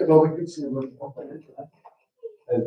Well, we could see a little more. And,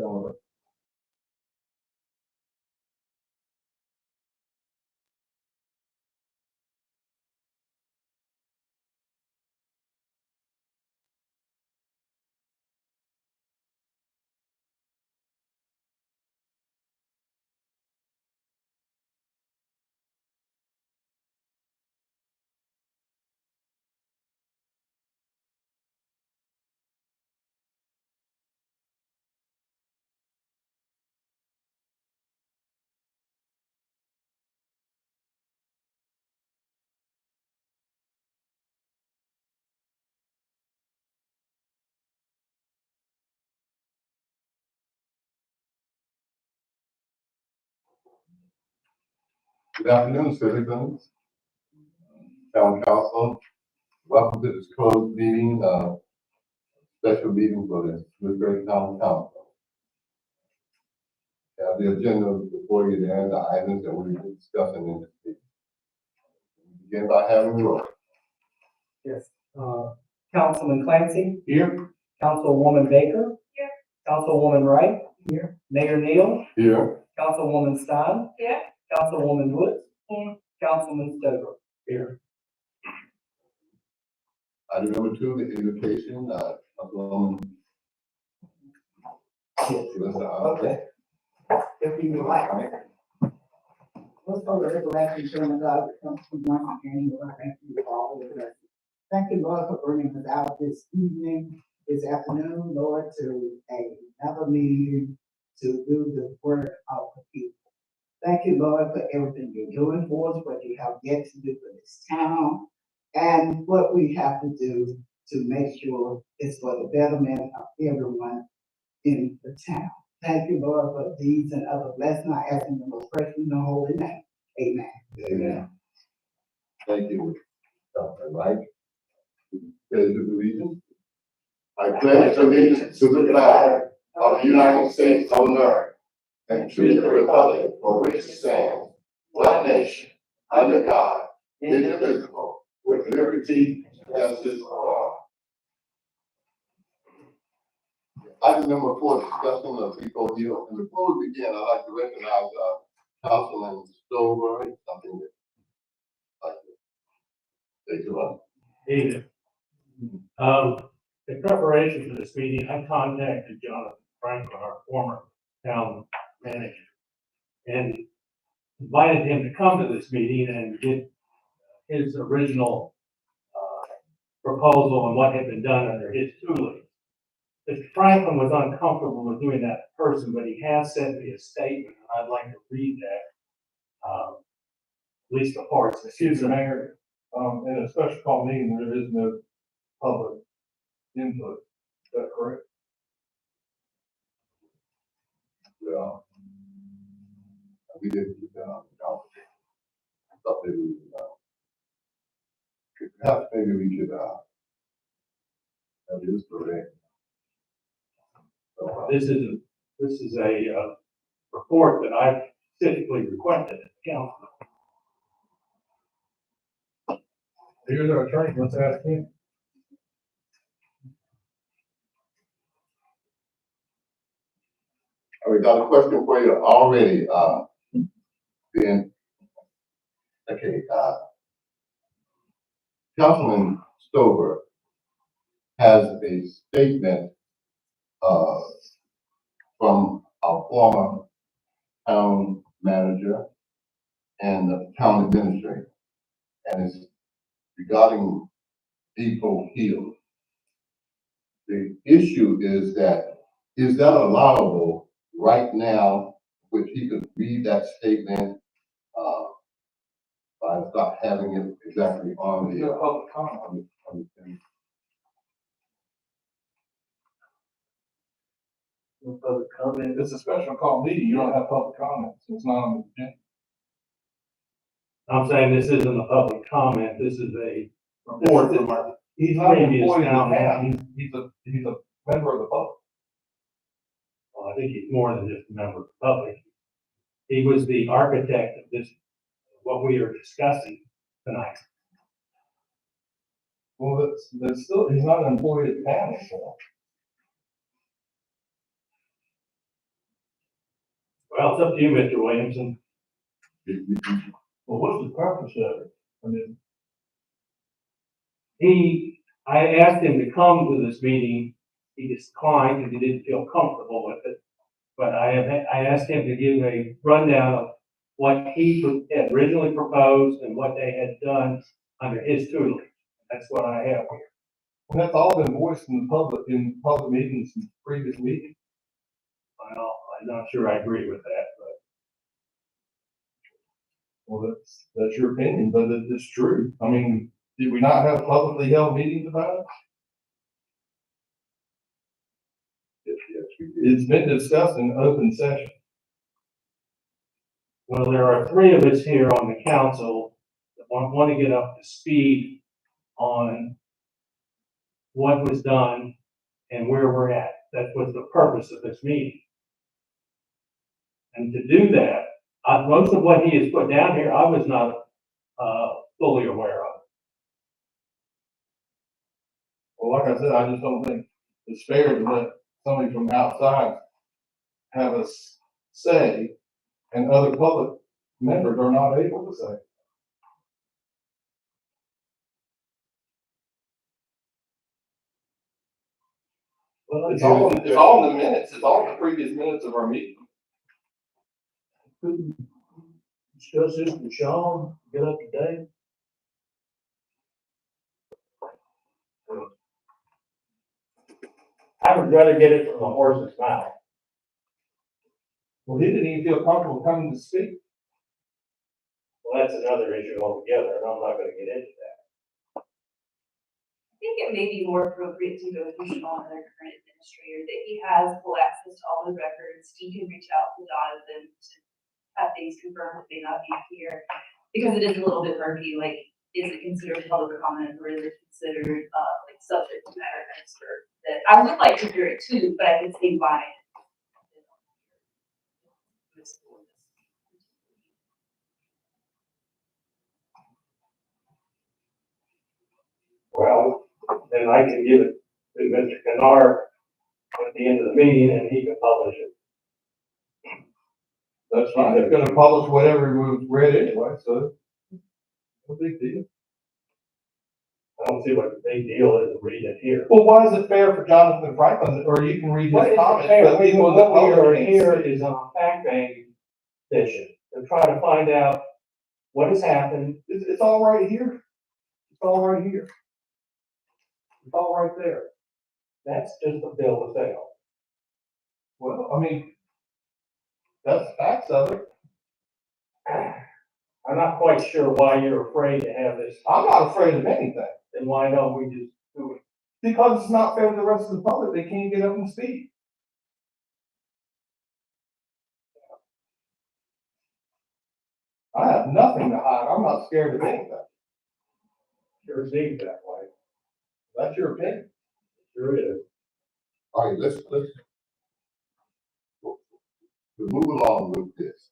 Good afternoon, citizens, town council. Welcome to this closed meeting, special meeting for the Woodbury Town Council. The agenda before you there, the items that we were discussing in this meeting. We begin by having a roll. Yes. Councilman Clancy, Here. Councilwoman Baker. Here. Councilwoman Wright. Here. Mayor Neal, Here. Councilwoman Stein. Here. Councilwoman Woods. Here. Councilman Stover. Here. Item number 2, the invitation, Councilwoman. Okay. If you would like. Let's go to everlasting German God that comes from one and you are thank you all the blessings. Thank you, Lord, for bringing us out this evening, this afternoon, Lord, to another meeting to do the work of the people. Thank you, Lord, for everything you're doing for us, what you have yet to do for this town, and what we have to do to make sure it's for the betterment of everyone in the town. Thank you, Lord, for these and other blessings. I ask in the most precious and holy name. Amen. Amen. Thank you, Dr. Wright. Pledge of allegiance. I pledge allegiance to the flag of the United States of America and to the republic for which it stands, one nation, under God, indivisible, with liberty and justice for all. Item number 4, discussion of Rico Hill. And before we begin, I'd like to recognize Councilman Stover, something that I'd like to take you on. Evening. In preparation for this meeting, I contacted Jonathan Franklin, our former town manager, and invited him to come to this meeting and get his original proposal and what had been done under his tutelage. Mr. Franklin was uncomfortable with doing that in person, but he has sent me a statement, and I'd like to read that, at least the parts. Excuse me, Mayor. In a special call meeting, there is no public input. Is that correct? Well, we didn't get that on the calendar. I thought maybe we could, perhaps maybe we could, that is correct. So, This is a report that I specifically requested at the council. Here's our attorney, let's ask him. we got a question for you already, Ben. Okay, Councilman Stover has a statement, from our former town manager and the town administrator, and it's regarding Depot Hill. The issue is that allowable right now, which he could read that statement, by not having it exactly on the, public comment. on the thing. No public comment. It's a special call meeting, you don't have public comments, it's not on the agenda. I'm saying this isn't a public comment, this is a report from our He's not an previous employee of town the manager. town, he's a member of the public. Well, I think he's more than just a member of the public. He was the architect of this, what we are discussing tonight. Well, that's still, he's not an employee of the town anymore. Well, it's up to you, Mr. Williamson. Well, what's the purpose of it? I mean, I asked him to come to this meeting. He declined because he didn't feel comfortable with it. But I asked him to give a rundown of what he had originally proposed and what they had done under his tutelage. That's what I have here. and that's all been voiced in public meetings in previous meetings. Well, I'm not sure I agree with that, but Well, that's your opinion, but it's true. I mean, did we not have publicly held meetings about it? Yes, we did. It's been discussed in open session. well, there are three of us here on the council that want to get up to speed on what was done and where we're at. That was the purpose of this meeting. And to do that, most of what he has put down here, I was not fully aware of. Well, like I said, I just don't think it's fair to let somebody from outside have a say and other public members are not able to say. Well, It's all in the minutes, it's all in the previous minutes of our meeting. Discuss this with Sean, get up to date. I would rather get it from the horse's mouth. Well, he didn't even feel comfortable coming to speak. Well, that's another issue altogether, and I'm not gonna get into that. I think it may be more appropriate to go through Sean, their current administrator, that he has full access to all the records. He can reach out to Jonathan to have things confirmed if they not be here. Because it is a little bit murky, like, is it considered public comment or is it considered, like, subject matter expert? That I would like to hear it too, but I can see why. Well, then I can give it to Mr. Kennard at the end of the meeting, and he can publish it. That's fine, it's gonna publish whatever was read anyway, so no big deal. I don't see what the big deal is to read it here. Well, why is it fair for Jonathan Franklin, or you can read What his is comments? fair? but people in the What we are public can't here see? is on a fact-finding mission, to try to find out what has happened. It's all right here. It's all right here. It's all right there. That's just a bill of sale. Well, I mean, that's the facts of it. I'm not quite sure why you're afraid to have this, I'm not afraid of anything, and why don't we just do it? because it's not fair to the rest of the public, they can't get up and speak. I have nothing to hide, I'm not scared of anything. Sure seems that way. That's your opinion. Sure is. All right, let's to move along with this.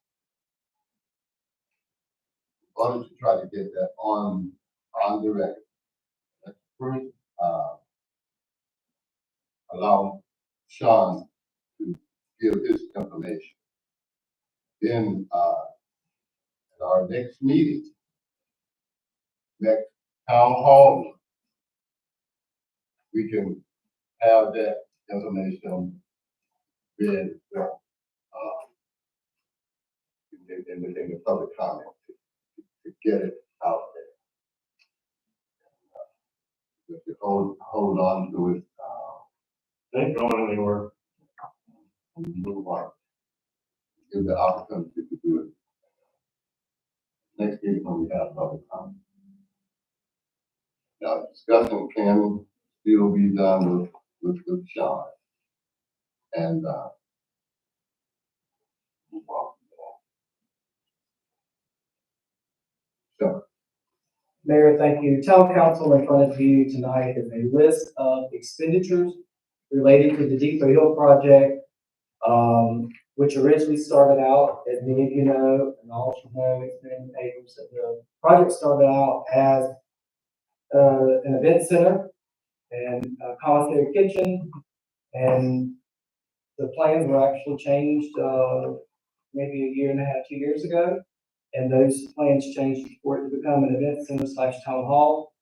Why don't you try to get that on the record? Let's first, allow Sean to give his information. Then, at our next meeting, next town hall, we can have that information read, in the public comment to get it out there. If you hold on to it, Ain't going anywhere. move on. Give the opportunity to do it. Next meeting when we have public comment. Now, discussion can still be done with Sean. And, move on. So, Mayor, thank you. Town council in front of you tonight is a list of expenditures related to the Depot Hill project, which originally started out, as many of you know, and all should know, it's been in the papers, that the project started out as an event center and a commissary kitchen, and the plans were actually changed, maybe a year and a half, 2 years ago. And those plans changed for it to become an event center slash town hall.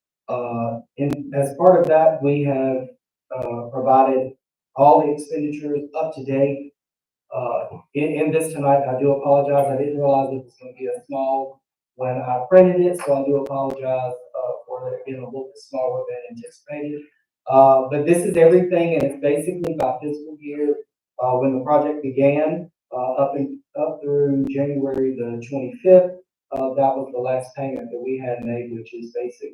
And as part of that, we have, provided all the expenditures up to date. In this tonight, I do apologize. I didn't realize it was gonna be a small when I printed it, so I do apologize, for it being a little bit smaller than anticipated. But this is everything, and it's basically by fiscal year, when the project began, up through January the 25th. That was the last payment that we had made, which is basic,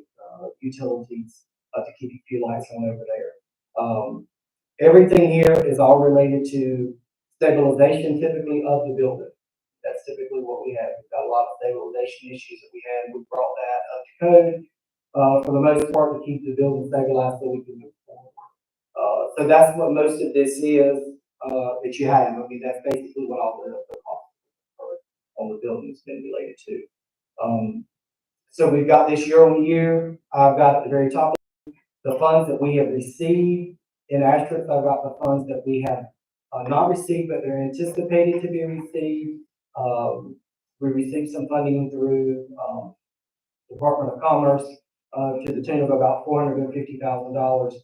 utilities, to keep a few lights on over there. Everything here is all related to stabilization typically of the building. That's typically what we have. We've got a lot of stabilization issues that we had. We brought that up to code, for the most part, to keep the building stabilized so we can move forward. So that's what most of this is, that you have. I mean, that's basically what all the cost on the building has been related to. So we've got this year on year. I've got at the very top, the funds that we have received. In asterisk, I've got the funds that we have not received, but they're anticipated to be received. We received some funding through Department of Commerce to the tune of about $450,000.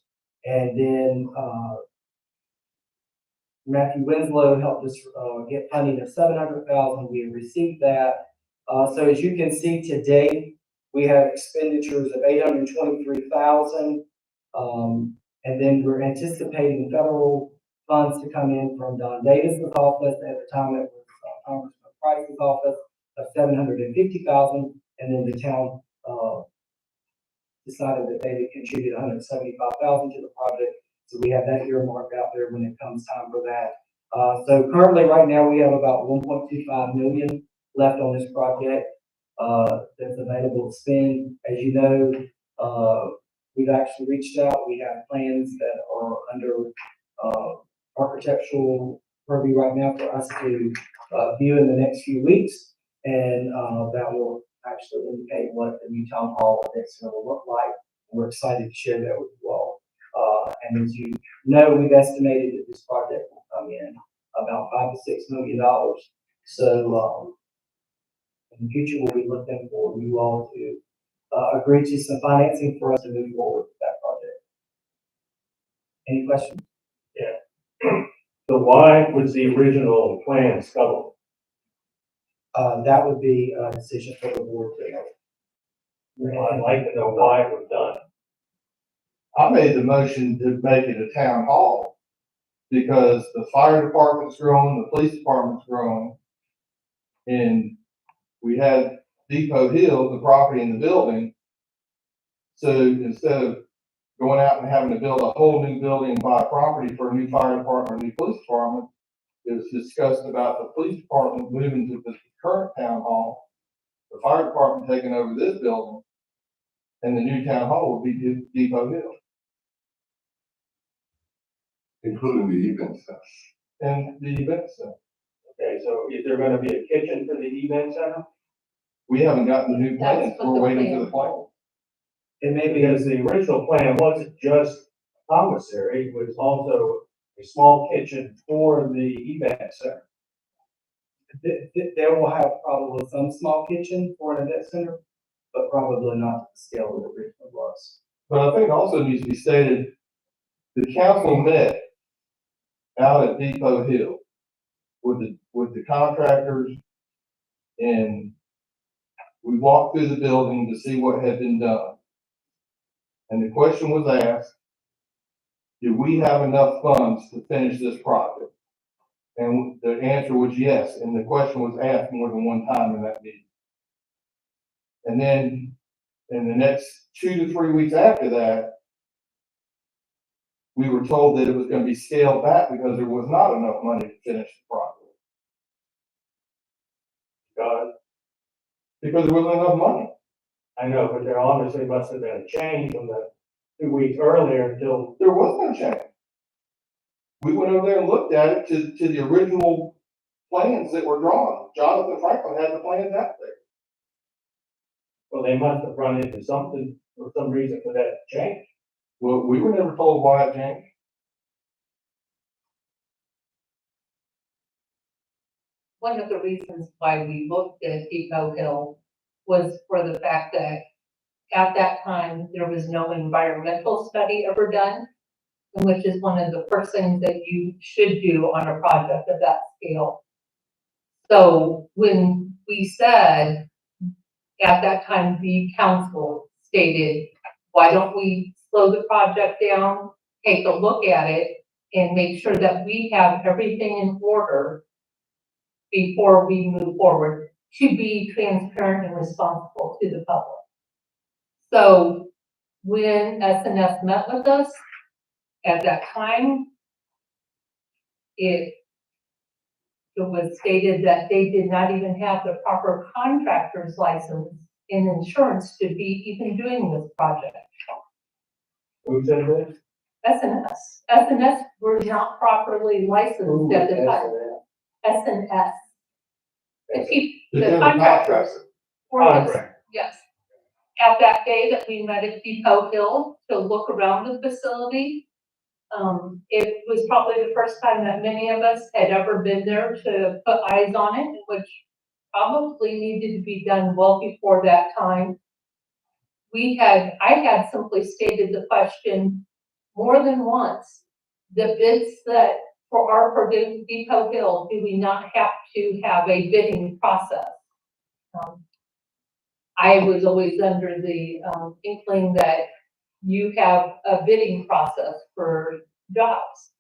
And then Matthew Winslow helped us get funding of $700,000. We have received that. So as you can see today, we have expenditures of $823,000. And then we're anticipating federal funds to come in from Don Davis's office. At the time, it was Congressman Price's office of $750,000. And then the town decided that they would contribute $175,000 to the project. So we have that earmarked out there when it comes time for that. So currently, right now, we have about $1.25 million left on this project that's available to spend. As you know, we've actually reached out. We have plans that are under architectural purview right now for us to view in the next few weeks. And that will actually indicate what the new town hall is going to look like. We're excited to share that with you all. And as you know, we've estimated that this project will come in about $5 to $6 million. So in the future, we'll be looking for you all to agree to some financing for us to move forward with that project. Any questions? So why was the original plan scuttled? That would be a decision for the board to make. I'd like to know why it was done. I made the motion to make it a town hall because the fire department's growing, the police department's growing. And we had Depot Hill, the property in the building. So instead of going out and having to build a whole new building and buy property for a new fire department, or new police department, it was discussed about the police department moving to the current town hall, the fire department taking over this building, and the new town hall would be Depot Hill. Including the event center. And the event center. Okay, so is there gonna be a kitchen for the event center? We haven't gotten the new plans, That's what we're the waiting plan for the plan. It may be, Because the original plan wasn't just commissary, it was also a small kitchen for the event center. there will have probably some small kitchen for an event center, but probably not to the scale that it originally was. But I think also needs to be stated, the council met out at Depot Hill with the contractors, and we walked through the building to see what had been done. And the question was asked, do we have enough funds to finish this project? And the answer was yes, and the question was asked more than one time in that meeting. And then in the next 2 to 3 weeks after that, we were told that it was gonna be scaled back because there was not enough money to finish the project. Because there wasn't enough money. I know, but there obviously must have been a change from the 2 weeks earlier until, There was no change. We went over there and looked at it to the original plans that were drawn. Jonathan Franklin had the plans out there. well, they must have run into something, for some reason for that change. Well, we were never told why it changed. one of the reasons why we looked at Depot Hill was for the fact that at that time, there was no environmental study ever done, which is one of the first things that you should do on a project of that scale. So when we said, at that time, the council stated, why don't we slow the project down, take a look at it, and make sure that we have everything in order before we move forward to be transparent and responsible to the public. So when SNS met with us, at that time, it was stated that they did not even have the proper contractor's license and insurance to be even doing this project. Who said that? SNS were not properly licensed at the time. SNS. The contractors. Contract. Yes. At that day that we met at Depot Hill to look around the facility, it was probably the first time that many of us had ever been there to put eyes on it, which probably needed to be done well before that time. I had simply stated the question more than once, the bids that for Depot Hill, do we not have to have a bidding process? I was always under the inkling that you have a bidding process for jobs.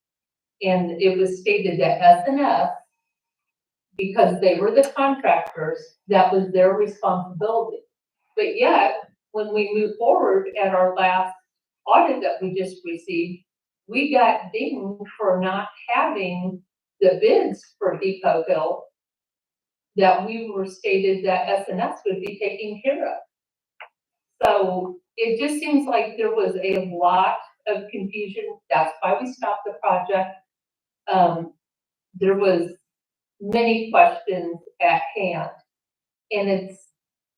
And it was stated that SNS, because they were the contractors, that was their responsibility. But yet, when we moved forward at our last audit that we just received, we got dinged for not having the bids for Depot Hill that we were stated that SNS would be taking care of. So it just seems like there was a lot of confusion. That's why we stopped the project. There was many questions at hand. And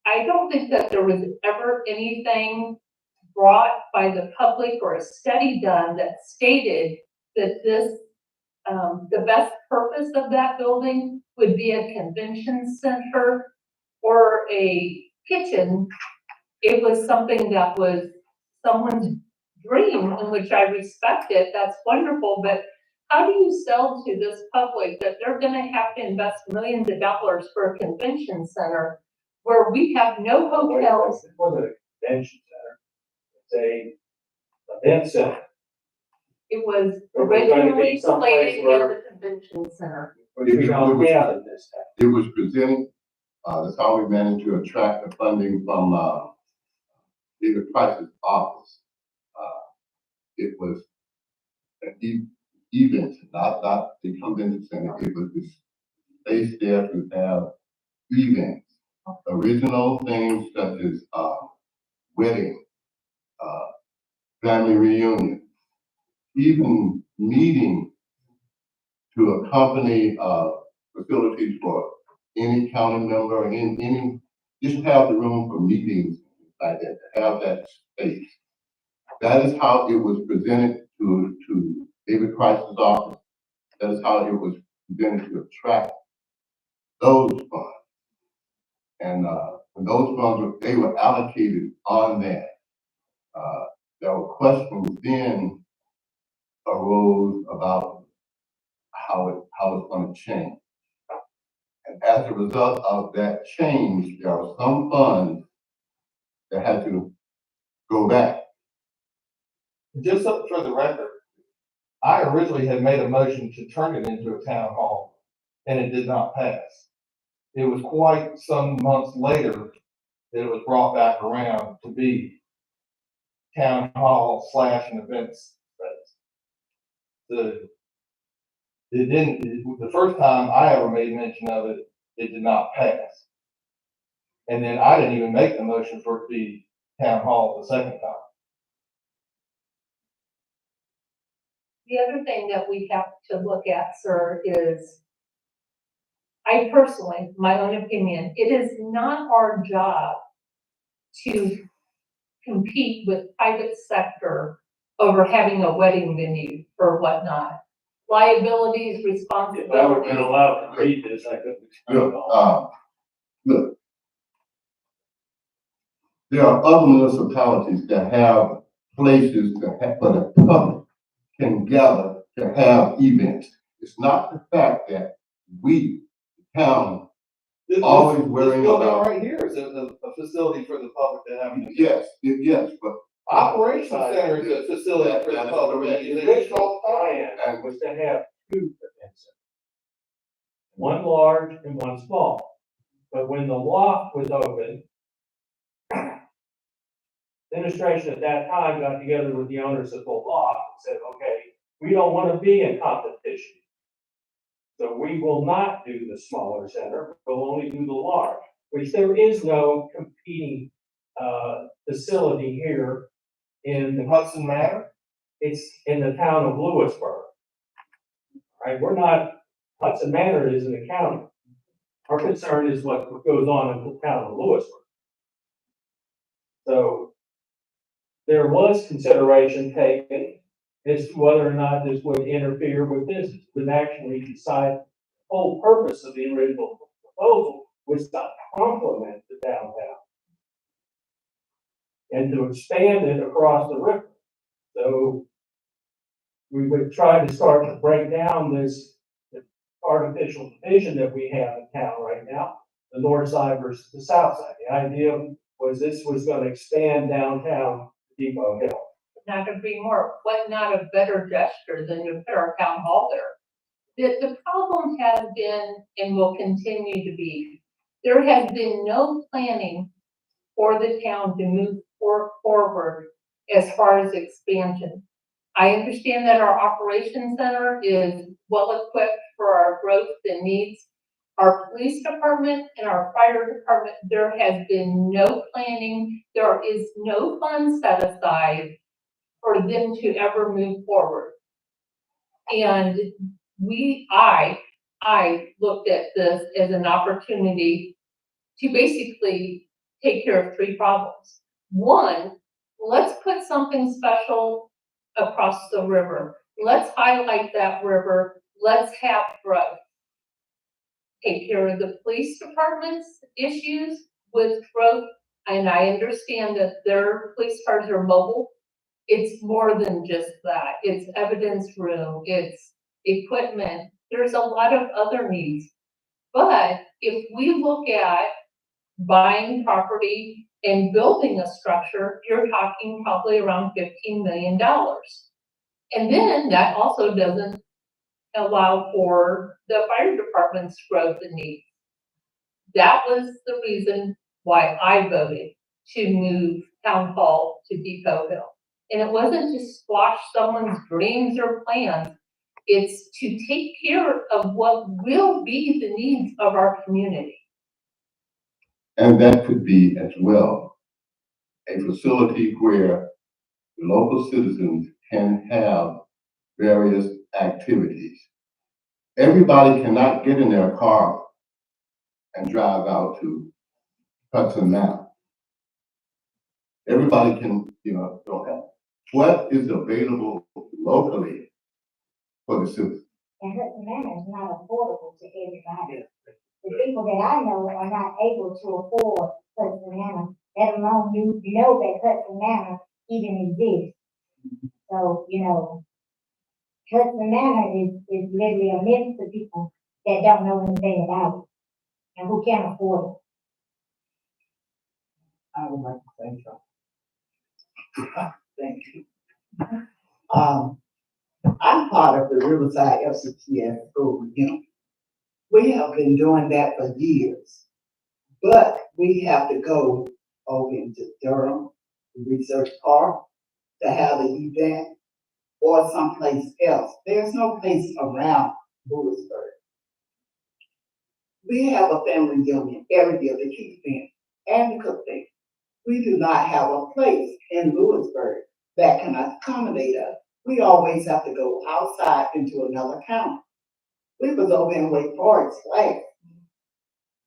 I don't think that there was ever anything brought by the public or a study done that stated that the best purpose of that building would be a convention center or a kitchen. It was something that was someone's dream, in which I respect it. That's wonderful, but how do you sell to this public that they're gonna have to invest millions of dollars for a convention center where we have no hotels? It wasn't a convention center. It's a event center. It was We're trying to originally be someplace slated where- as a convention center. We don't have in this town. It was presented, that's how we managed to attract the funding from, David Price's office. It was an event, not the convention center. It was this space there to have events, original things such as, wedding, family reunion, even meeting to accompany, facilities for any county member and any, just have the room for meetings like that, to have that space. That is how it was presented to David Price's office. That is how it was presented to attract those funds. And, when those funds they were allocated on that, there were questions then arose about how it's going to change. And as a result of that change, there are some funds that had to go back. Just up for the record, I originally had made a motion to turn it into a town hall, and it did not pass. It was quite some months later that it was brought back around to be town hall / an events space. The first time I ever made mention of it, it did not pass. And then I didn't even make the motion for it to be town hall the second time. The other thing that we have to look at, sir, is I personally, my own opinion, it is not our job to compete with private sector over having a wedding venue or whatnot. liabilities, If I would have been responsibilities. allowed to read this, I couldn't explain it Look, all. look. There are other municipalities that have places to have, for the public can gather to have events. It's not the fact that we, the town, always worrying This building about- right here is a facility for the public to have. yes, but. Operations center is a facility for the public. The original plan was to have two event centers. One large and one small. But when the loft was opened, administration at that time got together with the owners of the loft and said, okay, we don't want to be in competition. So we will not do the smaller center, we'll only do the large, which there is no competing, facility here in the Hudson Manor? it's in the town of Lewisburg. Right, we're not, Hudson Manor is in the county. Our concern is what goes on in the town of Lewisburg. So there was consideration taken as to whether or not this would interfere with business, but actually decide the whole purpose of the original proposal was to complement the downtown and to expand it across the river. So we would try to start to break down this artificial division that we have in town right now, the north side versus the south side. The idea was this was going to expand downtown Depot Hill. Not to be more, what not a better gesture than to put our town hall there? The problem has been and will continue to be, there has been no planning for the town to move forward as far as expansion. I understand that our operations center is well equipped for our growth and needs. Our police department and our fire department, there has been no planning. There is no funds set aside for them to ever move forward. And I looked at this as an opportunity to basically take care of three problems. One, let's put something special across the river. Let's highlight that river. Let's have growth. Take care of the police department's issues with growth. And I understand that their police cars are mobile. It's more than just that. It's evidence room, it's equipment. There's a lot of other needs. But if we look at buying property and building a structure, you're talking probably around $15 million. And then that also doesn't allow for the fire department's growth and needs. That was the reason why I voted to move town hall to Depot Hill. And it wasn't to squash someone's dreams or plans. It's to take care of what will be the needs of our community. And that could be as well a facility where local citizens can have various activities. Everybody cannot get in their car and drive out to Hudson Manor. Everybody can, don't have. What is available locally for the citizens? And Hudson Manor is not affordable to everybody. The people that I know are not able to afford Hudson Manor, let alone know that Hudson Manor even exists. So, Hudson Manor is literally a myth to people that don't know anything about it and who can't afford it. I would like to say something. Thank you. I'm part of the Riverside FCTS school, We have been doing that for years, but we have to go over into Durham, Research Park, to have an event or someplace else. There's no place around Lewisburg. We have a family reunion every year, the Keith event and the Cook thing. We do not have a place in Lewisburg that can accommodate us. We always have to go outside into another county. We was over in Wake Forest last.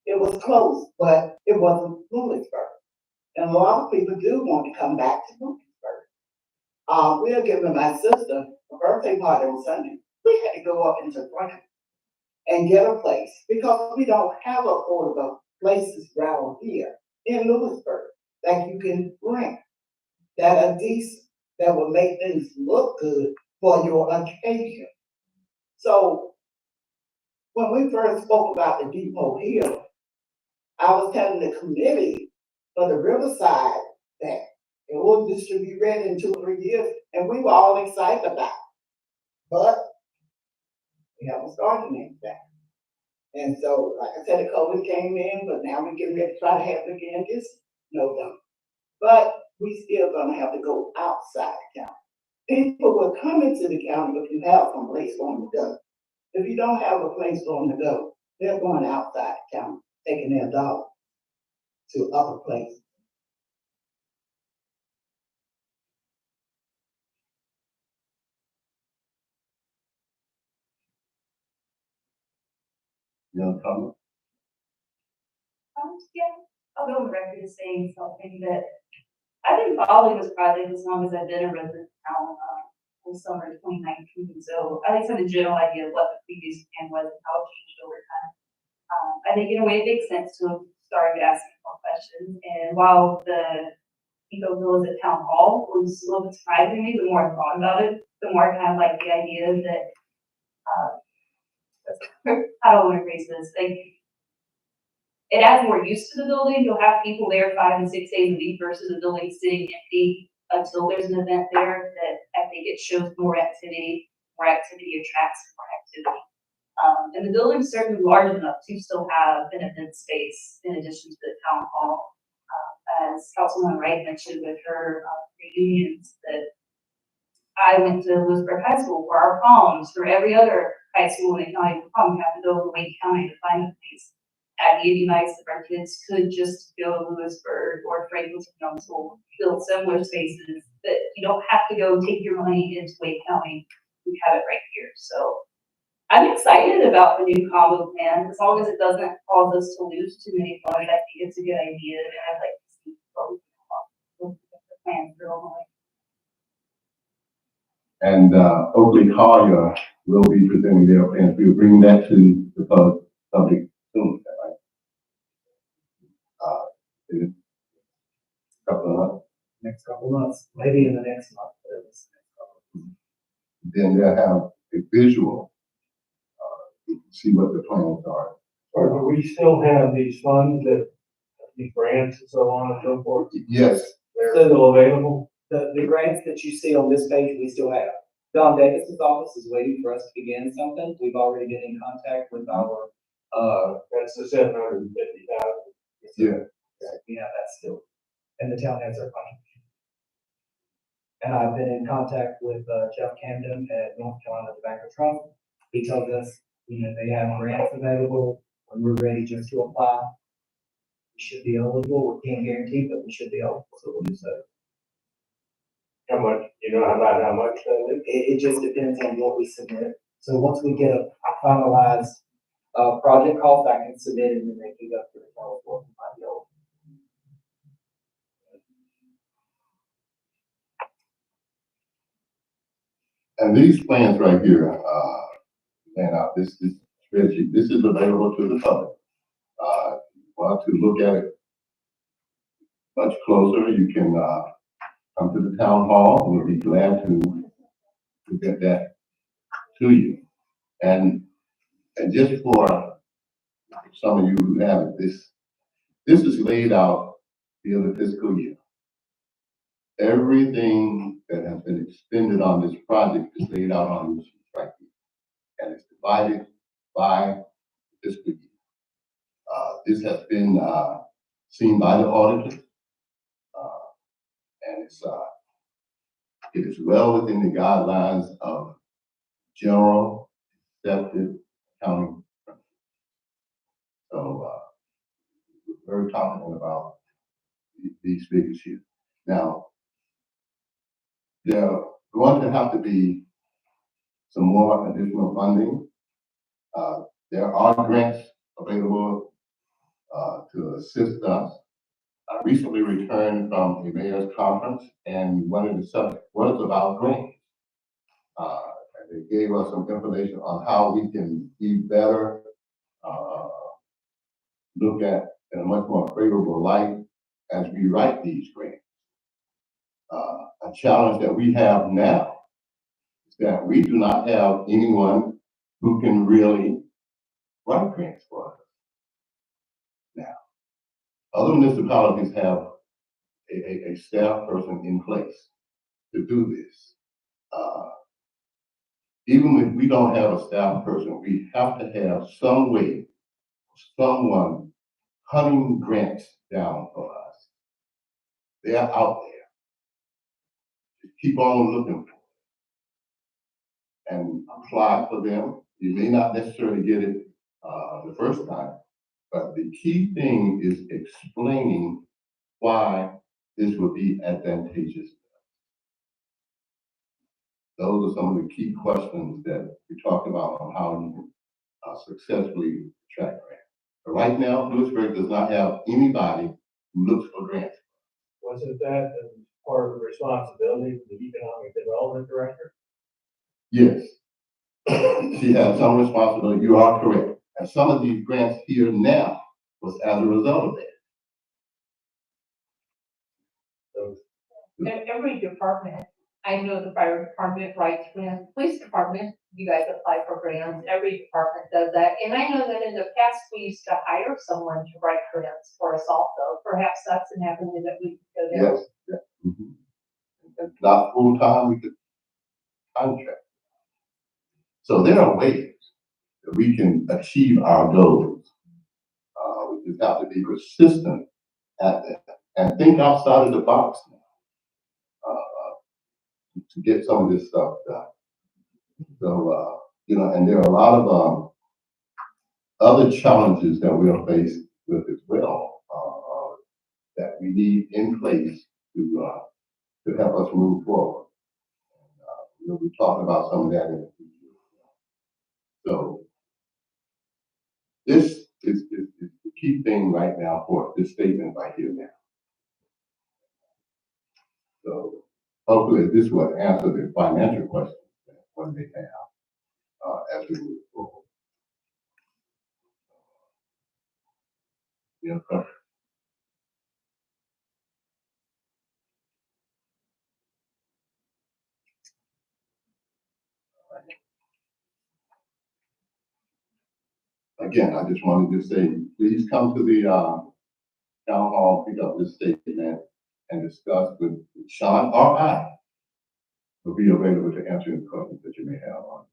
It was close, but it wasn't Lewisburg. And a lot of people do want to come back to Lewisburg. We are giving my sister a birthday party on Sunday. we had to go up into Franklin and get a place because we don't have affordable places around here in Lewisburg that you can rent that are decent, that will make things look good for your occasion. So when we first spoke about the Depot Hill, I was telling the committee for the Riverside that it will just should be ready in 2 or 3 years, and we were all excited about it. But we haven't started anything. And so, like I said, the COVID came in, but now we're getting ready to try to have it again this November. But we still gonna have to go outside the county. People will come into the county if you have some place for them to go. If you don't have a place for them to go, they're going outside the county, taking their dollars to other places. Young comment? Yeah, I'll go on record as saying something that I've been following this project as long as I've been a resident of town, in summer of 2019. So I at least have a general idea of what the previous plan was and how it changed over time. I think in a way it makes sense to have started asking more questions. And while the Eco Villas at Town Hall was a little bit surprising to me, the more I thought about it, the more I kind of like the idea that, how do I want to phrase this? Like, it adds more use to the building. You'll have people there 5 and 6 days a week versus a building sitting empty until there's an event there. That I think it shows more activity. More activity attracts more activity. And the building's certainly large enough to still have an event space in addition to the town hall. As Councilwoman Wright mentioned with her reunions, that I went to Lewisburg High School for our proms. For every other high school in the county for prom, you have to go to Wayne County to find a place. It'd be nice if our kids could just go to Lewisburg or Franklin Young School, build similar spaces that you don't have to go take your money into Wayne County. We have it right here. So I'm excited about the new combo plan, as long as it doesn't cause us to lose too many funds. I think it's a good idea, and I'd like to see what we can come up with the plan for Illinois. And Oakley Collier will be presenting their plans. We'll bring that to the public soon, right? In a couple of months. Next couple of months, maybe in the next month. But it's next couple of months. Then they'll have a visual, you can see what the plans are. Or do we still have these funds that, these grants and so on and so forth? Yes, They're still available? The grants that you see on this page, we still have. Don Davis's office is waiting for us to begin something. We've already been in contact with our, That's the 750,000. yeah. we have that still. And the town has their funding. And I've been in contact with, Jeff Camden at North Carolina Tobacco Trust. He tells us, they have grants available when we're ready just to apply. We should be eligible. We can't guarantee, but we should be eligible, so we'll do so. How much, you know about how much that is? It just depends on what we submit. So once we get a finalized, project cost, I can submit it and then they can go through the final form and find the old. And these plans right here, and this spreadsheet, this is available to the public. Want to look at it much closer, you can, come to the town hall, we'll be glad to get that to you. And just for some of you who have it, this is laid out the other fiscal year. Everything that has been expended on this project is laid out on this sheet right here. And it's divided by fiscal year. This has been, seen by the auditors. And it is well within the guidelines of general accepted accounting principles. So, we're very confident about these figures here. Now, there going to have to be some more additional funding. There are grants available to assist us. I recently returned from a mayor's conference, and one of the subjects was about grants. they gave us some information on how we can be better, look at in a much more favorable light as we write these grants. A challenge that we have now is that we do not have anyone who can really write grants for us. Now, other municipalities have a staff person in place to do this. Even if we don't have a staff person, we have to have some way, someone hunting grants down for us. They're out there. Just keep on looking for them and apply for them. You may not necessarily get it the first time, but the key thing is explaining why this would be advantageous. Those are some of the key questions that we talked about on how you can successfully attract grants. But right now, Lewisburg does not have anybody who looks for grants. Wasn't that part of the responsibility of the economic development director? Yes. She has some responsibility. You are correct. And some of these grants here now was as a result of that. So Every department, I know the fire department writes grants, police department, you guys apply for grants, every department does that. And I know that in the past, we used to hire someone to write grants for us also. Perhaps that's an avenue that we could go down. Yes. Yeah. Mhm. And not full time, we could contract. So there are ways that we can achieve our goals. We just have to be persistent at that and think outside of the box now, to get some of this stuff done. So, and there are a lot of other challenges that we are faced with as well, that we need in place to help us move forward. We'll be talking about some of that in the future. So this is the key thing right now for this statement right here now. So hopefully this will answer the financial questions that one may have as we move forward. Yeah. Again, I just wanted to say, please come to the town hall, pick up this statement, and discuss with Sean or I. Will be available to answer any questions that you may have on.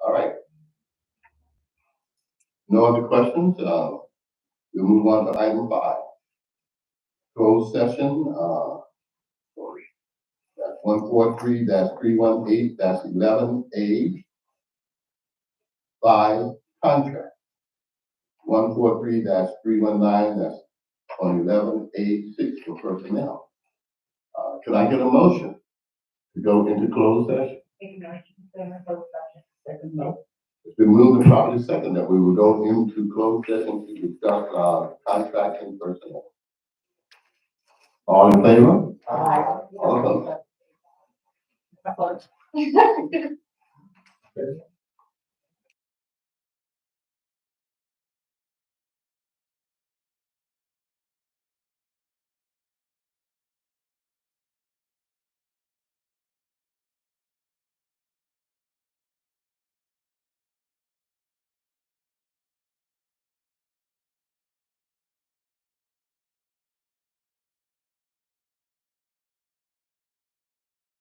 All right. No other questions? We'll move on to item 5. Closed session. That's 143-318-11A. 5 contract. 143-319, that's on 11A6 for personnel. Could I get a motion to go into closed session? It's been moved and probably second that we will go into closed session to discuss contracting personnel. All in favor? All opposed?